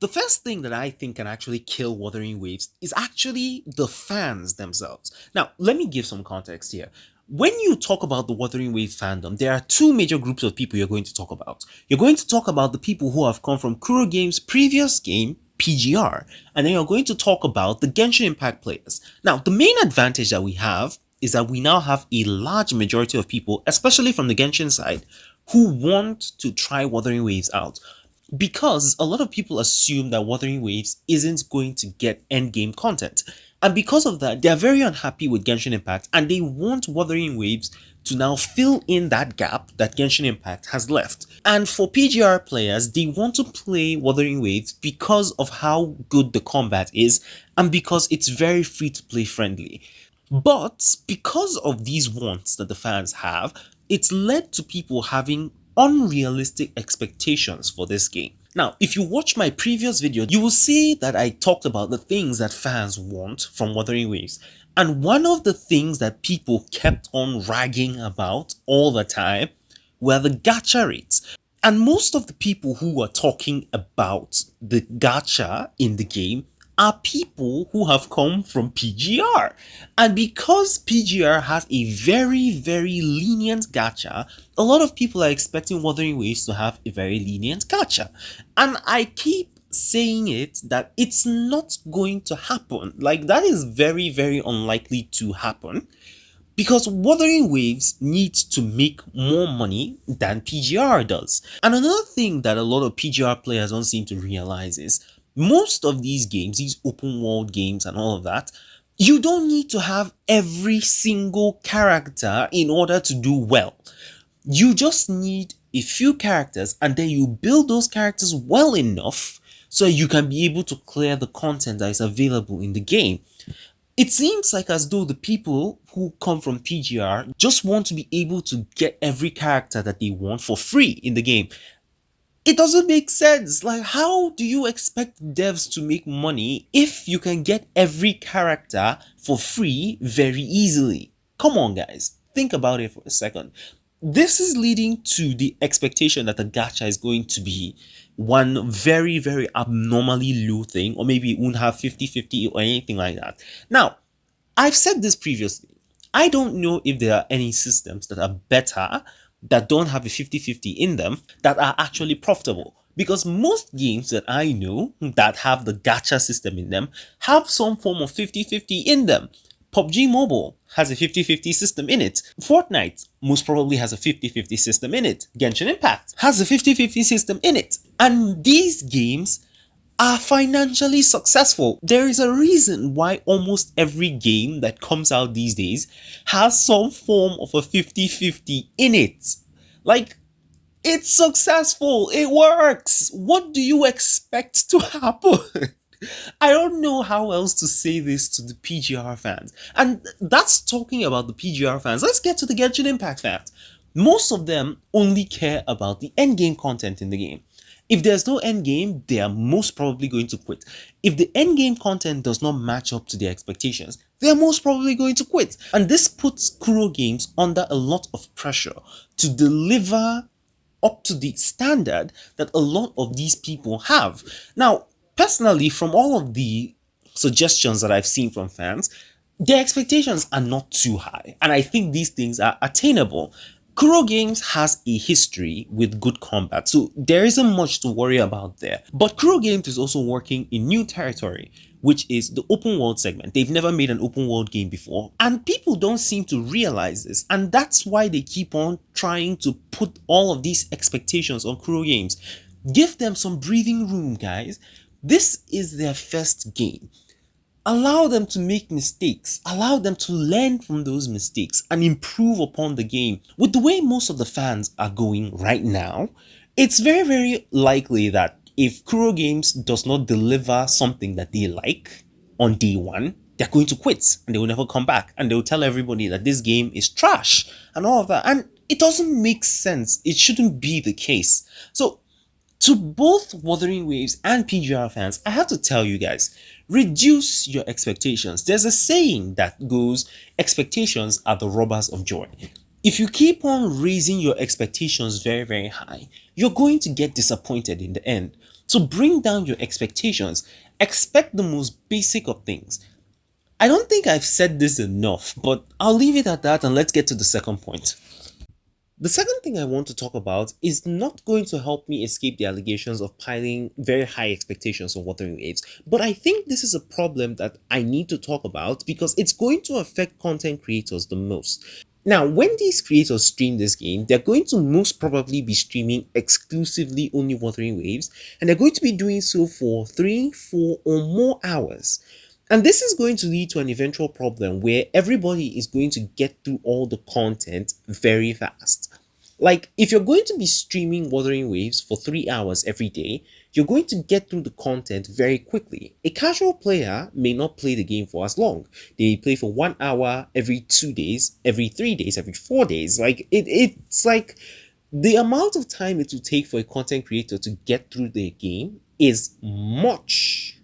The first thing that I think can actually kill Wuthering Waves is actually the fans themselves. Now, let me give some context here. When you talk about the Wuthering Waves fandom, there are two major groups of people you're going to talk about. You're going to talk about the people who have come from Kuro Games' previous game, PGR, and then you're going to talk about the Genshin Impact players. Now, the main advantage that we have is that we now have a large majority of people, especially from the Genshin side, who want to try Wuthering Waves out, because a lot of people assume that Wuthering Waves isn't going to get endgame content. And because of that, they're very unhappy with Genshin Impact and they want Wuthering Waves to now fill in that gap that Genshin Impact has left. And for PGR players, they want to play Wuthering Waves because of how good the combat is and because it's very free to play friendly. But because of these wants that the fans have, it's led to people having unrealistic expectations for this game. Now, if you watch my previous video, you will see that I talked about the things that fans want from Wuthering Waves. And one of the things that people kept on ragging about all the time were the gacha rates. And most of the people who are talking about the gacha in the game are people who have come from PGR. And because PGR has a very, very lenient gacha, a lot of people are expecting Wuthering Waves to have a very lenient gacha. And I keep saying it that it's not going to happen. Like, that is very, very unlikely to happen, because Wuthering Waves needs to make more money than PGR does. And another thing that a lot of PGR players don't seem to realize is most of these games, these open world games and all of that, you don't need to have every single character in order to do well. You just need a few characters and then you build those characters well enough so you can be able to clear the content that is available in the game. It seems like as though the people who come from PGR just want to be able to get every character that they want for free in the game. It doesn't make sense. Like, how do you expect devs to make money if you can get every character for free very easily? Come on, guys. Think about it for a second. This is leading to the expectation that the gacha is going to be one very, very abnormally low thing, or maybe it won't have 50-50 or anything like that. Now, I've said this previously. I don't know if there are any systems that are better, that don't have a 50-50 in them, that are actually profitable. Because most games that I know that have the gacha system in them have some form of 50-50 in them. PUBG Mobile has a 50-50 system in it. Fortnite most probably has a 50-50 system in it. Genshin Impact has a 50-50 system in it. And these games are financially successful. There is a reason why almost every game that comes out these days has some form of a 50-50 in it. Like, it's successful. It works. What do you expect to happen? I don't know how else to say this to the PGR fans. And that's talking about the PGR fans. Let's get to the Genshin Impact fans. Most of them only care about the endgame content in the game. If there's no endgame, they are most probably going to quit. If the endgame content does not match up to their expectations, they are most probably going to quit. And this puts Kuro Games under a lot of pressure to deliver up to the standard that a lot of these people have. Now, personally, from all of the suggestions that I've seen from fans, their expectations are not too high. And I think these things are attainable. Kuro Games has a history with good combat, so there isn't much to worry about there. But Kuro Games is also working in new territory, which is the open world segment. They've never made an open world game before, and people don't seem to realize this, and that's why they keep on trying to put all of these expectations on Kuro Games. Give them some breathing room, guys. This is their first game. Allow them to make mistakes. Allow them to learn from those mistakes and improve upon the game. With the way most of the fans are going right now, it's very, very likely that if Kuro Games does not deliver something that they like on day one, they're going to quit and they will never come back. And they will tell everybody that this game is trash and all of that. And it doesn't make sense. It shouldn't be the case. So, to both Wuthering Waves and PGR fans, I have to tell you guys, reduce your expectations. There's a saying that goes, expectations are the robbers of joy. If you keep on raising your expectations very, very high, you're going to get disappointed in the end. To bring down your expectations, expect the most basic of things. I don't think I've said this enough, but I'll leave it at that and let's get to the second point. The second thing I want to talk about is not going to help me escape the allegations of piling very high expectations on Wuthering Waves, but I think this is a problem that I need to talk about because it's going to affect content creators the most. Now, when these creators stream this game, they're going to most probably be streaming exclusively only Wuthering Waves, and they're going to be doing so for 3, 4, or more hours. And this is going to lead to an eventual problem where everybody is going to get through all the content very fast. Like, if you're going to be streaming Wuthering Waves for 3 hours every day, you're going to get through the content very quickly. A casual player may not play the game for as long. They play for 1 hour every 2 days, every 3 days, every 4 days. It's like the amount of time it will take for a content creator to get through their game is much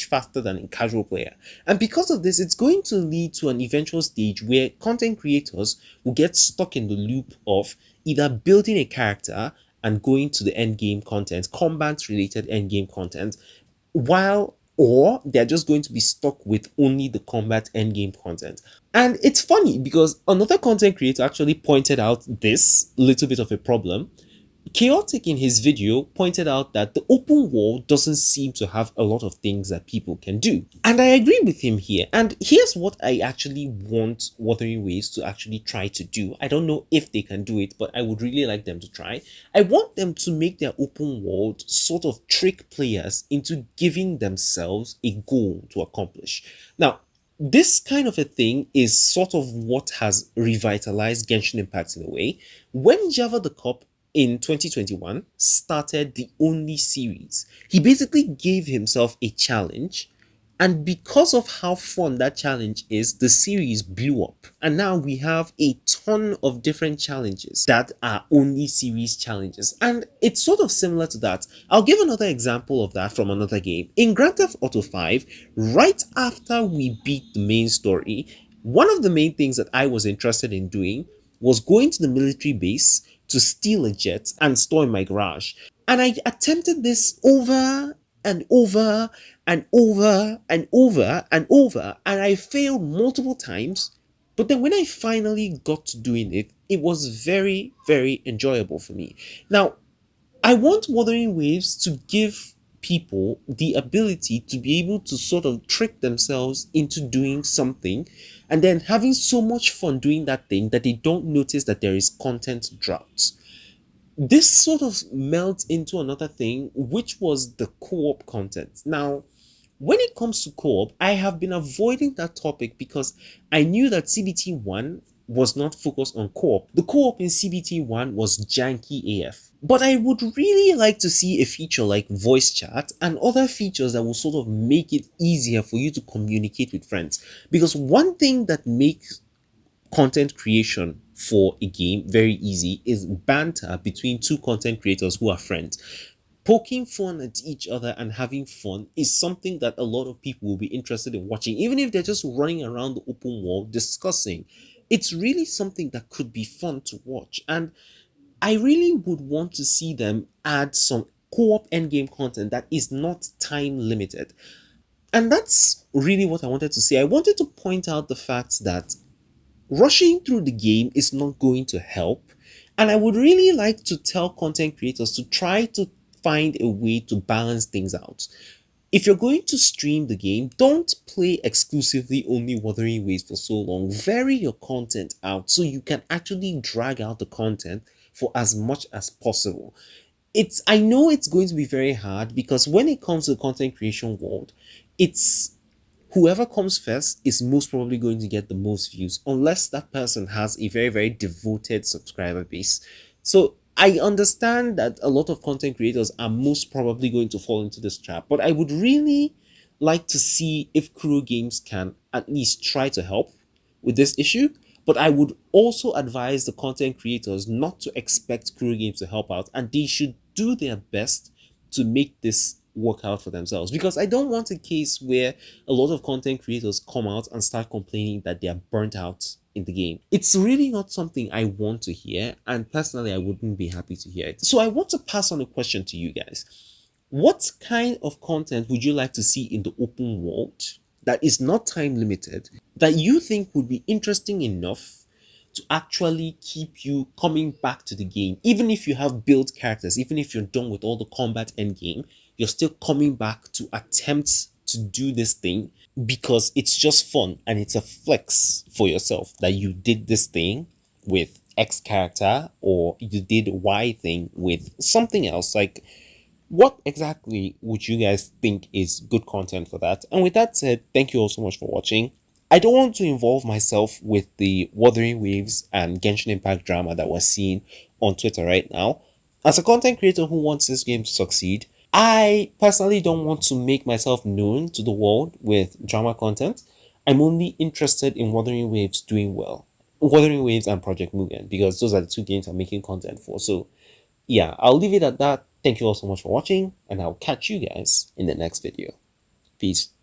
faster than a casual player. And because of this, it's going to lead to an eventual stage where content creators will get stuck in the loop of either building a character and going to the end game content, combat related end game content, or they're just going to be stuck with only the combat end game content. And it's funny because another content creator actually pointed out this little bit of a problem. Chaotic in his video pointed out that the open world doesn't seem to have a lot of things that people can do. And I agree with him here. And here's what I actually want Wuthering Waves to actually try to do. I don't know if they can do it, but I would really like them to try. I want them to make their open world sort of trick players into giving themselves a goal to accomplish. Now, this kind of a thing is sort of what has revitalized Genshin Impact in a way. When Java the Cop in 2021 started the only series, he basically gave himself a challenge, and because of how fun that challenge is, the series blew up. And now we have a ton of different challenges that are only series challenges. And it's sort of similar to that. I'll give another example of that from another game. In Grand Theft Auto 5, right after we beat the main story, one of the main things that I was interested in doing was going to the military base to steal a jet and store in my garage. And I attempted this over and over and over and over and over, and I failed multiple times. But then when I finally got to doing it, it was very, very enjoyable for me. Now, I want Wuthering Waves to give people the ability to be able to sort of trick themselves into doing something and then having so much fun doing that thing that they don't notice that there is content drought. This sort of melts into another thing, which was the co-op content. Now, when it comes to co-op, I have been avoiding that topic because I knew that CBT 1 was not focused on co-op. The co-op in CBT 1 was janky AF. But I would really like to see a feature like voice chat and other features that will sort of make it easier for you to communicate with friends. Because one thing that makes content creation for a game very easy is banter between two content creators who are friends. Poking fun at each other and having fun is something that a lot of people will be interested in watching, even if they're just running around the open world discussing. It's really something that could be fun to watch, and I really would want to see them add some co-op endgame content that is not time limited. And that's really what I wanted to say. I wanted to point out the fact that rushing through the game is not going to help. And I would really like to tell content creators to try to find a way to balance things out. If you're going to stream the game, don't play exclusively only Wuthering Waves for so long. Vary your content out so you can actually drag out the content for as much as possible. I know it's going to be very hard because when it comes to the content creation world, it's whoever comes first is most probably going to get the most views unless that person has a very, very devoted subscriber base. So I understand that a lot of content creators are most probably going to fall into this trap, but I would really like to see if Kuro Games can at least try to help with this issue. But I would also advise the content creators not to expect Kuro Games to help out, and they should do their best to make this work out for themselves, because I don't want a case where a lot of content creators come out and start complaining that they are burnt out in the game. It's really not something I want to hear, and personally I wouldn't be happy to hear it. So I want to pass on a question to you guys. What kind of content would you like to see in the open world that is not time limited, that you think would be interesting enough to actually keep you coming back to the game? Even if you have built characters, even if you're done with all the combat end game, you're still coming back to attempt to do this thing because it's just fun and it's a flex for yourself that you did this thing with X character or you did Y thing with something else. Like, what exactly would you guys think is good content for that? And with that said, thank you all so much for watching. I don't want to involve myself with the Wuthering Waves and Genshin Impact drama that we're seeing on Twitter right now. As a content creator who wants this game to succeed, I personally don't want to make myself known to the world with drama content. I'm only interested in Wuthering Waves doing well. Wuthering Waves and Project Mugen, because those are the two games I'm making content for. So yeah, I'll leave it at that. Thank you all so much for watching, and I'll catch you guys in the next video. Peace.